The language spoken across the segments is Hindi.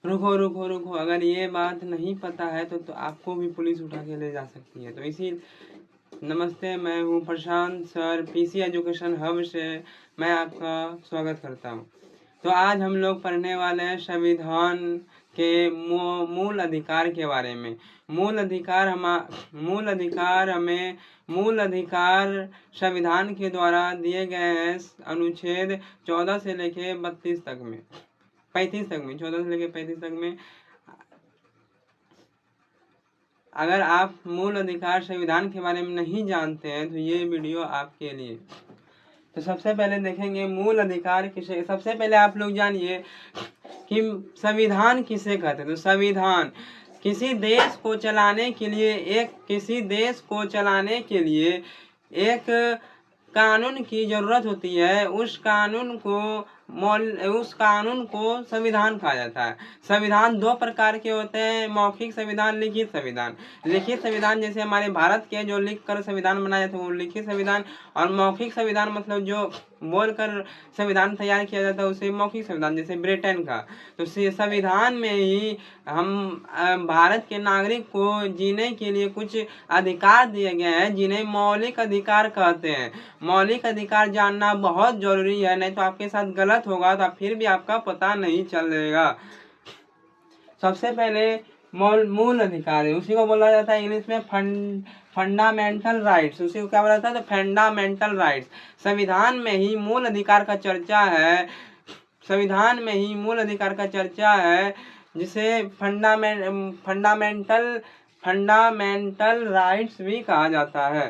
रुको रुको रुको, अगर ये बात नहीं पता है तो आपको भी पुलिस उठा के ले जा सकती है। तो इसी नमस्ते, मैं हूँ प्रशांत सर, पीसी एजुकेशन हब से मैं आपका स्वागत करता हूँ। तो आज हम लोग पढ़ने वाले हैं संविधान के मूल अधिकार के बारे में। मूल अधिकार संविधान के द्वारा दिए गए हैं अनुच्छेद 14 से लेके 32 तक में, 35 तक में, 14 से लेके 35 तक में। अगर आप मूल अधिकार संविधान के बारे में नहीं जानते हैं तो ये वीडियो आपके लिए। तो सबसे पहले देखेंगे मूल अधिकार किसे। सबसे पहले आप लोग जानिए कि संविधान किसे कहते हैं। तो संविधान किसी देश को चलाने के लिए एक कानून की जरूरत होती है। उस कानून को संविधान कहा जाता है। संविधान दो प्रकार के होते हैं, मौखिक संविधान, लिखित संविधान। लिखित संविधान जैसे हमारे भारत के जो लिख कर संविधान बनाए जाते हैं वो लिखित संविधान, और मौखिक संविधान मतलब जो बोलकर संविधान तैयार किया जाता है उसे मौखिक संविधान, जैसे ब्रिटेन का। तो संविधान में ही हम भारत के नागरिक को जीने के लिए कुछ अधिकार दिए गए हैं जिन्हें मौलिक अधिकार कहते हैं। मौलिक अधिकार जानना बहुत जरूरी है, नहीं तो आपके साथ गलत होगा तो फिर भी आपका पता नहीं चलेगा। सबसे पहले मूल अधिकार है, उसी को बोला जाता है इंग्लिश में फंडामेंटल राइट्स। उसी को क्या बोला जाता है? तो फंडामेंटल राइट्स। संविधान में ही मूल अधिकार का चर्चा है। संविधान में ही मूल अधिकार का चर्चा है जिसे फंडामेंटल राइट्स भी कहा जाता है।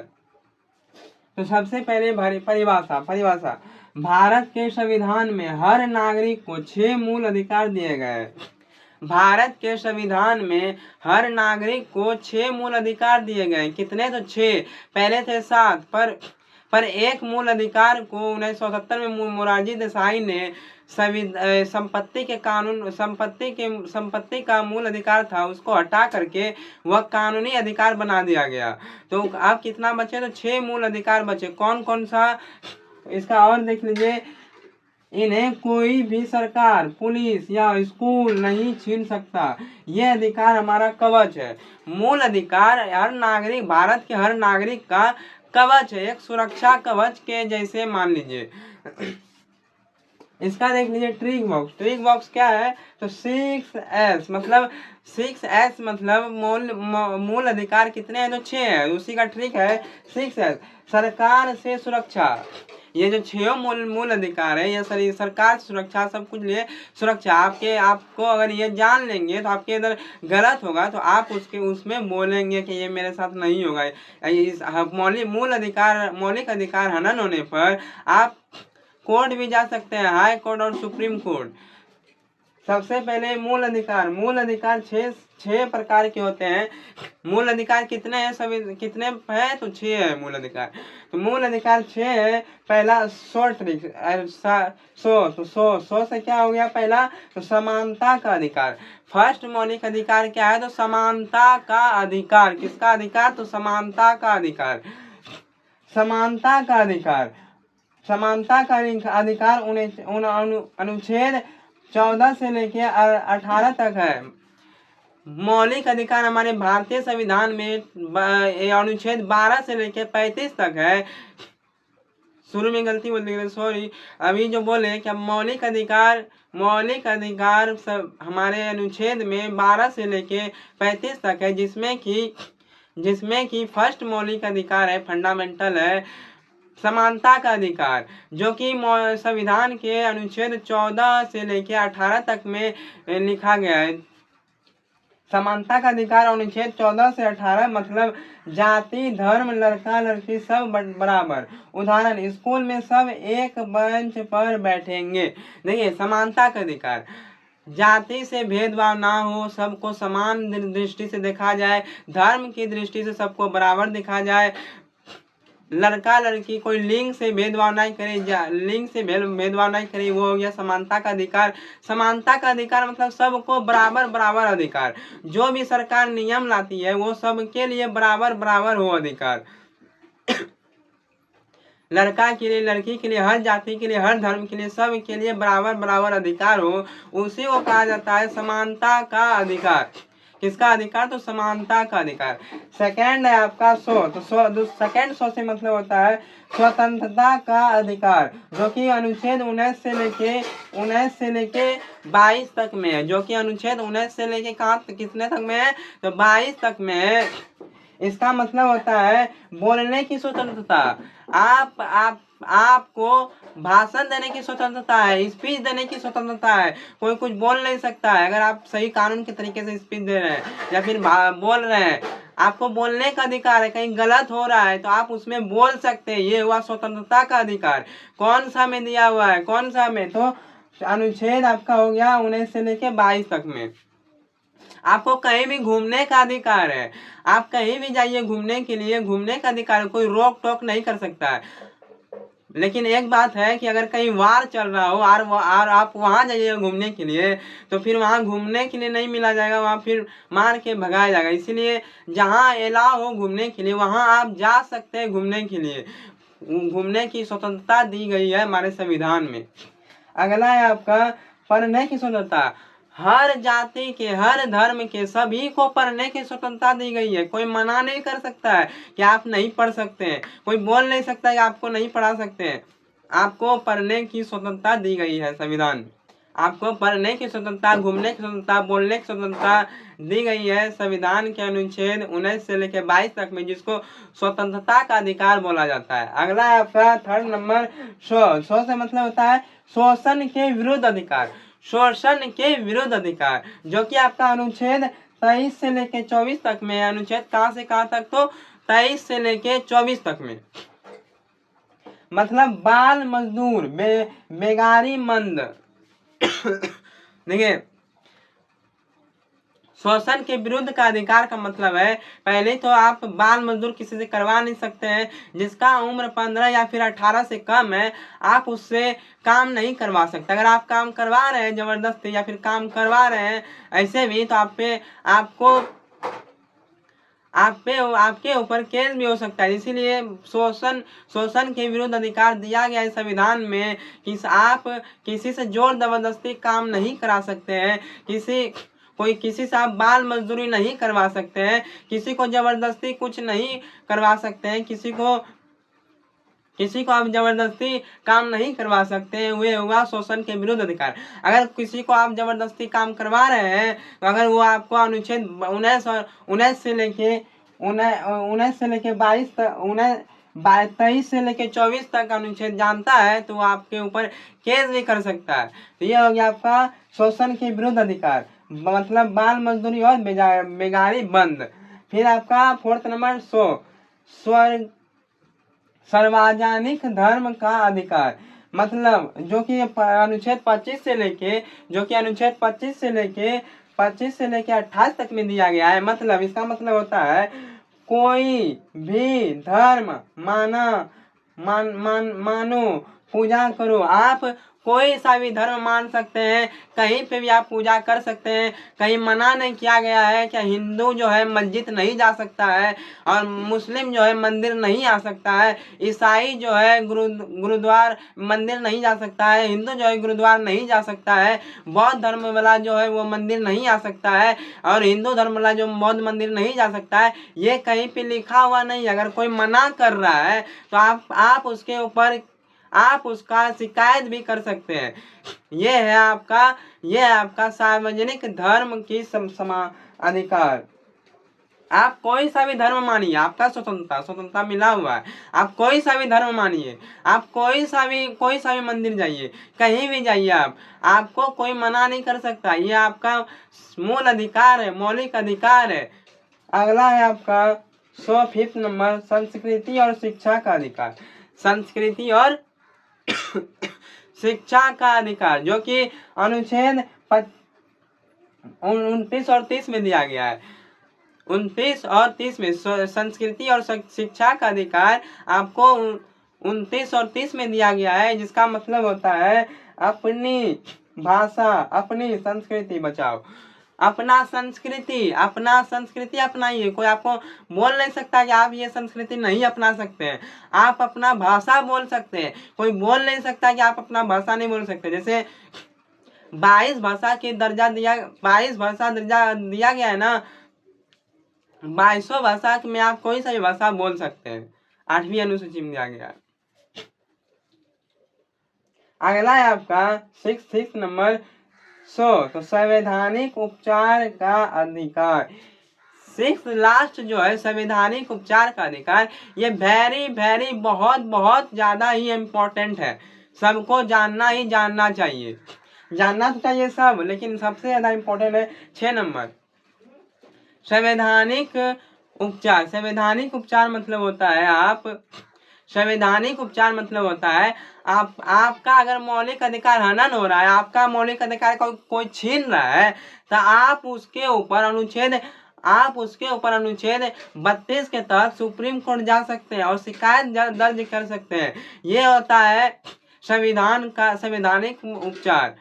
तो सबसे पहले परिभाषा। भारत के संविधान में हर नागरिक को 6 मूल अधिकार दिए गए। भारत के संविधान में हर नागरिक को 6 मूल अधिकार दिए गए। कितने? तो 6। पहले थे 7, पर एक मूल अधिकार को 1970 में मोरारजी देसाई ने संपत्ति का मूल अधिकार था उसको हटा करके वह कानूनी अधिकार बना दिया गया। तो अब कितना बचे? तो 6 मूल अधिकार बचे। कौन कौन सा? इसका और देख लीजिए। इन्हें कोई भी सरकार, पुलिस या स्कूल नहीं छीन सकता। यह अधिकार हमारा कवच है। मूल अधिकार हर नागरिक, भारत के हर नागरिक का कवच है, एक सुरक्षा कवच के जैसे मान लीजिए। इसका देख लीजिए ट्रिक बॉक्स क्या है? तो 6S मतलब मूल अधिकार कितने हैं? तो 6 है। उसी का ट्रिक है 6S। सरकार से सुरक्षा, ये जो 6 मूल अधिकार है ये सरकार सुरक्षा, सब कुछ लिए सुरक्षा। आपको अगर ये जान लेंगे तो आपके इधर गलत होगा तो आप उसमें बोलेंगे कि ये मेरे साथ नहीं होगा। मौलिक अधिकार हनन होने पर आप कोर्ट भी जा सकते हैं, हाई कोर्ट और सुप्रीम कोर्ट। सबसे पहले मूल अधिकार 6 प्रकार के होते हैं। मूल अधिकार कितने हैं? कितने हैं? तो 6 है मूल अधिकार। तो मूल अधिकार 6 है। पहला 100 से क्या हो गया? पहला तो समानता का अधिकार। फर्स्ट मौलिक अधिकार क्या है? तो समानता का अधिकार। किसका अधिकार? तो समानता का अधिकार। समानता का अधिकार अनुच्छेद 14 से लेके 18 तक है। मौलिक अधिकार हमारे भारतीय संविधान में अनुच्छेद 12 से लेके 35 तक है। शुरू में गलती बोल दी, सॉरी। अभी जो बोले कि मौलिक अधिकार सब हमारे अनुच्छेद में 12 से लेके 35 तक है, जिसमें कि फर्स्ट मौलिक अधिकार है, फंडामेंटल है, समानता का अधिकार, जो कि संविधान के अनुच्छेद 14 से लेके 18 तक में लिखा गया है। समानता का अधिकार अनुच्छेद 14 से 18 मतलब जाति, धर्म, लड़का लड़की सब बराबर। उदाहरण, स्कूल में सब एक बेंच पर बैठेंगे। देखिए, समानता का अधिकार, जाति से भेदभाव ना हो, सबको समान दृष्टि से देखा जाए, धर्म की दृष्टि से सबको बराबर देखा जाए, लड़का लड़की कोई लिंग से भेदभाव नहीं करे, वो हो गया समानता का अधिकार। समानता का अधिकार मतलब सबको बराबर अधिकार। जो भी सरकार नियम लाती है वो सबके लिए बराबर हो अधिकार। लड़का के लिए, लड़की के लिए, हर जाति के लिए, हर धर्म के लिए, सब के लिए बराबर बराबर अधिकार हो, उसी को कहा जाता है समानता का अधिकार। किसका अधिकार? तो समानता का अधिकार। सेकंड है आपका सो, तो सेकंड सो से मतलब होता है स्वतंत्रता का अधिकार, जो कि अनुच्छेद 19 से लेके 22 तक में है, जो कि अनुच्छेद 19 से लेके कहाँ कितने तक में है? तो 22 तक में है। इसका मतलब होता है बोलने की स्वतंत्रता। आपको भाषण देने की स्वतंत्रता है, स्पीच देने की स्वतंत्रता है। कोई कुछ बोल नहीं सकता है अगर आप सही कानून के तरीके से स्पीच दे रहे हैं या फिर बोल रहे हैं, आपको बोलने का अधिकार है। कहीं गलत हो रहा है तो आप उसमें बोल सकते हैं, ये हुआ स्वतंत्रता का अधिकार। कौन सा में दिया हुआ है? कौन सा में? तो अनुच्छेद आपका हो गया 19 से लेके 22 तक में। आपको कहीं भी घूमने का अधिकार है, आप कहीं भी जाइए घूमने के लिए, घूमने का अधिकार, कोई रोक टोक नहीं कर सकता है। लेकिन एक बात है कि अगर कहीं वार चल रहा हो और आप वहां जाइए घूमने के लिए, तो फिर वहां घूमने के लिए नहीं मिला जाएगा, वहां फिर मार के भगाया जाएगा। इसीलिए जहां अलाउ हो घूमने के लिए वहां आप जा सकते हैं घूमने के लिए। घूमने की स्वतंत्रता दी गई है हमारे संविधान में। अगला है आपका पढ़ने की स्वतंत्रता। हर जाति के, हर धर्म के सभी को पढ़ने की स्वतंत्रता दी गई है। कोई मना नहीं कर सकता है कि आप नहीं पढ़ सकते हैं, कोई बोल नहीं सकता है कि आपको नहीं पढ़ा सकते हैं। आपको पढ़ने की स्वतंत्रता दी गई है संविधान में। आपको पढ़ने की स्वतंत्रता, घूमने की स्वतंत्रता, बोलने की स्वतंत्रता दी गई है संविधान के अनुच्छेद 19 से लेकर 22 तक में, जिसको स्वतंत्रता का अधिकार बोला जाता है। अगला है आपका थर्ड नंबर शो से मतलब होता है शोषण के विरुद्ध अधिकार। शोषण के विरुद्ध अधिकार, जो कि आपका अनुच्छेद 23 से लेके 24 तक में। अनुच्छेद कहाँ से कहाँ तक? तो 23 से लेके 24 तक में। मतलब बाल मजदूर, बेगारी मंद देखिए, शोषण के विरुद्ध का अधिकार का मतलब है, पहले तो आप बाल मजदूर किसी से करवा नहीं सकते हैं। जिसका उम्र 15 या फिर 18 से कम है, आप उससे काम नहीं करवा सकते। अगर आप काम करवा रहे हैं जबरदस्ती या फिर काम करवा रहे हैं ऐसे भी, तो आपके ऊपर केस भी हो सकता है। इसीलिए शोषण के विरुद्ध अधिकार दिया गया है संविधान में कि आप किसी से जोर जबरदस्ती काम नहीं करा सकते हैं। किसी से आप बाल मजदूरी नहीं करवा सकते हैं, किसी को जबरदस्ती कुछ नहीं करवा सकते हैं, किसी को आप जबरदस्ती काम नहीं करवा सकते हैं। वे हुआ शोषण के विरुद्ध अधिकार। अगर किसी को आप जबरदस्ती काम करवा रहे हैं तो अगर वो आपको अनुच्छेद 19 से लेके 22 तक, 23 से लेके 24 तक अनुच्छेद जानता है तो वो आपके ऊपर केस भी कर सकता है। तो ये हो गया आपका शोषण के विरुद्ध अधिकार, मतलब बाल मजदूरी और बेगारी बंद। फिर आपका फोर्थ नंबर सार्वजनिक धर्म का अधिकार, मतलब जो कि अनुच्छेद 25 से लेके 28 तक में दिया गया है। मतलब इसका मतलब होता है कोई भी धर्म मानो, पूजा करो। आप कोई सा भी धर्म मान सकते हैं, कहीं पे भी आप पूजा कर सकते हैं। कहीं मना नहीं किया गया है कि हिंदू जो है मस्जिद नहीं जा सकता है और मुस्लिम जो है मंदिर नहीं आ सकता है, ईसाई जो है गुरुद्वार मंदिर नहीं जा सकता है, हिंदू जो है गुरुद्वार नहीं जा सकता है, बौद्ध धर्म वाला जो है वो मंदिर नहीं आ सकता है और हिंदू धर्म वाला जो बौद्ध मंदिर नहीं जा सकता है। ये कहीं पे लिखा हुआ नहीं है। अगर कोई मना कर रहा है तो आप उसके ऊपर आप उसका शिकायत भी कर सकते हैं। ये है आपका सार्वजनिक धर्म की अधिकार। आप कोई सा भी धर्म मानिए, आपका स्वतंत्रता मिला हुआ है। आप कोई सा भी धर्म मानिए, आप कोई सा भी मंदिर जाइए, कहीं भी जाइए, आपको कोई मना नहीं कर सकता। ये आपका मूल अधिकार है, मौलिक अधिकार है। अगला है आपका 105 नंबर संस्कृति और शिक्षा का अधिकार। संस्कृति और शिक्षा का अधिकार, जो कि अनुच्छेद 29 और 30 में दिया गया है। 29 और 30 में संस्कृति और शिक्षा का अधिकार आपको 29 और 30 में दिया गया है, जिसका मतलब होता है अपनी भाषा, अपनी संस्कृति बचाओ। अपना संस्कृति अपनाइए। कोई आपको बोल नहीं सकता कि आप ये संस्कृति नहीं अपना सकते हैं। आप अपना भाषा बोल सकते हैं, कोई बोल नहीं सकता कि आप अपना भाषा नहीं बोल सकते। जैसे 22 भाषा दर्जा दिया गया है ना, 22 भाषा में आप कोई सा भी भाषा बोल सकते हैं, 8वीं अनुसूची में दिया गया है। अगला है आपका 6 नंबर 100, तो संवैधानिक उपचार का अधिकार। 6 लास्ट जो है संवैधानिक उपचार का अधिकार, ये वेरी बहुत ज्यादा ही इम्पोर्टेंट है, सबको जानना चाहिए। जानना तो चाहिए सब, लेकिन सबसे ज्यादा इम्पोर्टेंट है 6 नंबर संवैधानिक उपचार। संवैधानिक उपचार मतलब होता है आपका अगर मौलिक अधिकार हनन हो रहा है, आपका मौलिक अधिकार कोई छीन रहा है, तो आप उसके ऊपर अनुच्छेद 32 के तहत सुप्रीम कोर्ट जा सकते हैं और शिकायत दर्ज कर सकते हैं। ये होता है संवैधानिक उपचार।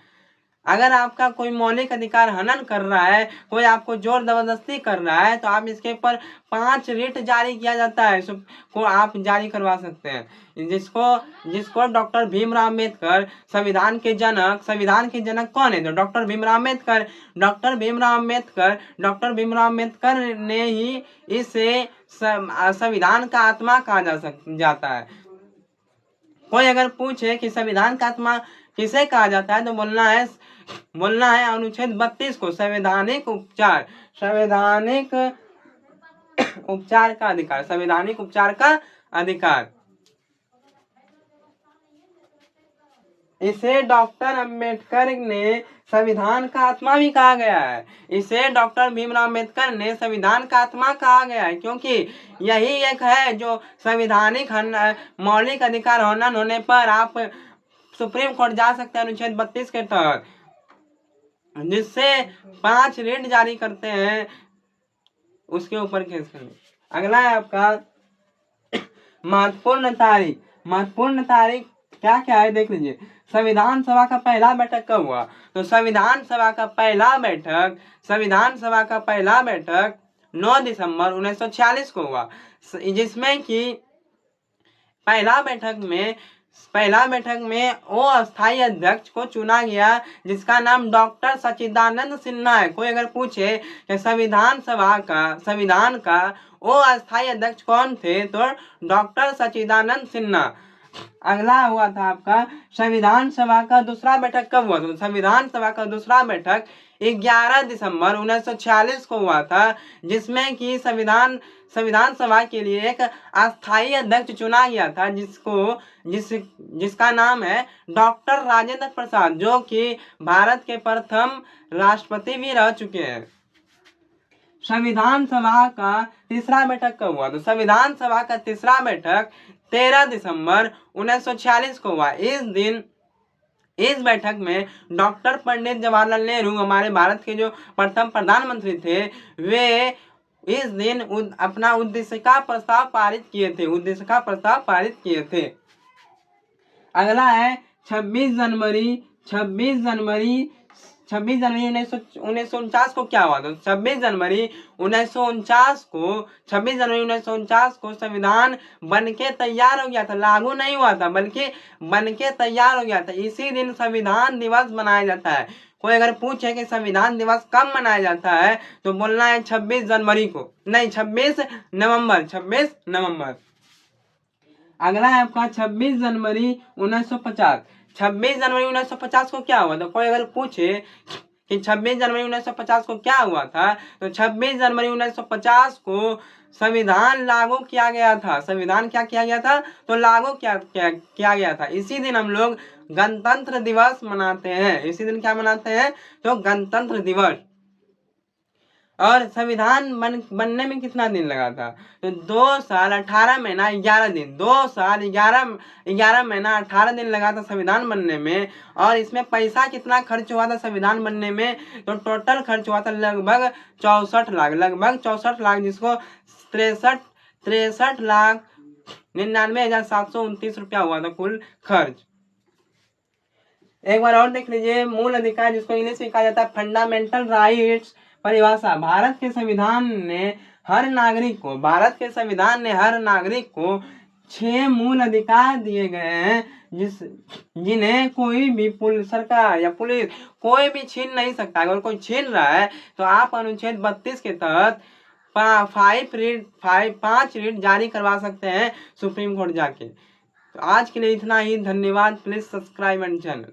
अगर आपका कोई मौलिक अधिकार हनन कर रहा है, कोई आपको जोर जबरदस्ती कर रहा है, तो आप इसके ऊपर 5 रिट जारी किया जाता है, को आप जारी करवा सकते हैं। जिसको डॉक्टर भीमराव अम्बेडकर, संविधान के जनक कौन है? तो डॉक्टर भीमराव अम्बेडकर ने ही इसे संविधान का आत्मा कहा जाता है। कोई अगर पूछे कि संविधान का आत्मा किसे कहा जाता है, तो बोलना है अनुच्छेद 32 को, संवैधानिक उपचार का अधिकार। इसे डॉक्टर अम्बेडकर ने संविधान का आत्मा भी कहा गया है। इसे डॉक्टर भीमराव अम्बेडकर ने संविधान का आत्मा कहा गया है, क्योंकि यही एक है जो संवैधानिक मौलिक अधिकार हनन होने पर आप सुप्रीम कोर्ट जा सकते हैं अनुच्छेद 32 के तहत, जिससे 5 रिट जारी करते हैं उसके ऊपर केस करने। अगला है आपका महत्वपूर्ण तारीख क्या है देख लीजिए। संविधान सभा का पहला बैठक कब हुआ? तो संविधान सभा का पहला बैठक 9 दिसंबर 1946 को हुआ, जिसमें कि पहला बैठक में वो अस्थायी अध्यक्ष को चुना गया, जिसका नाम डॉक्टर सच्चिदानंद सिन्हा है। कोई अगर पूछे कि संविधान का वो अस्थायी अध्यक्ष कौन थे, तो डॉक्टर सच्चिदानंद सिन्हा। अगला हुआ था आपका संविधान सभा का दूसरा बैठक कब हुआ? तो संविधान सभा का दूसरा बैठक 11 दिसंबर 1946 को हुआ था, जिसमें कि संविधान सभा के लिए एक अस्थायी अध्यक्ष चुना गया था, जिसका नाम है डॉक्टर राजेंद्र प्रसाद, जो कि भारत के प्रथम राष्ट्रपति भी रह चुके हैं। संविधान सभा का तीसरा बैठक कब हुआ? तो संविधान सभा का तीसरा बैठक 13 दिसंबर 1946 को हुआ। इस बैठक में डॉक्टर पंडित जवाहरलाल नेहरू, हमारे भारत के जो प्रथम प्रधानमंत्री थे, वे इस दिन अपना उद्देशिका प्रस्ताव पारित किए थे। अगला है 26 जनवरी 1949 को क्या हुआ? तो 26 जनवरी 1949 को संविधान बनके तैयार हो गया था, लागू नहीं हुआ था, बल्कि बनके तैयार हो गया था। इसी दिन संविधान दिवस मनाया जाता है। कोई अगर पूछे कि संविधान दिवस कब मनाया जाता है, तो बोलना है 26 जनवरी को, नहीं 26 नवंबर। अगला है आपका 26 जनवरी 1950। 26 जनवरी 1950 को क्या हुआ? तो कोई अगर पूछे कि 26 जनवरी 1950 को क्या हुआ था, तो 26 जनवरी 1950 को संविधान लागू किया गया था। संविधान क्या किया गया था? तो लागू किया गया था। इसी दिन हम लोग गणतंत्र दिवस मनाते हैं। इसी दिन क्या मनाते हैं? तो गणतंत्र दिवस। और संविधान बनने में कितना दिन लगा था? तो 2 साल 18 महीना 11 दिन, 2 साल 11 महीना 18 दिन लगा था संविधान बनने में। और इसमें पैसा कितना खर्च हुआ था संविधान बनने में? तो टोटल खर्च हुआ था लगभग 64 लाख, जिसको 63,99,729 रुपया हुआ था कुल खर्च। एक बार और देख लीजिए, मूल अधिकार, जिसको इंग्लिश में कहा जाता है फंडामेंटल राइट्स। परिभाषा। भारत के संविधान ने हर नागरिक को 6 मूल अधिकार दिए गए हैं, जिन्हें कोई भी सरकार या पुलिस कोई भी छीन नहीं सकता। अगर कोई छीन रहा है तो आप अनुच्छेद 32 के तहत 5 रीट जारी करवा सकते हैं सुप्रीम कोर्ट जाके। तो आज के लिए इतना ही, धन्यवाद। Please subscribe and channel.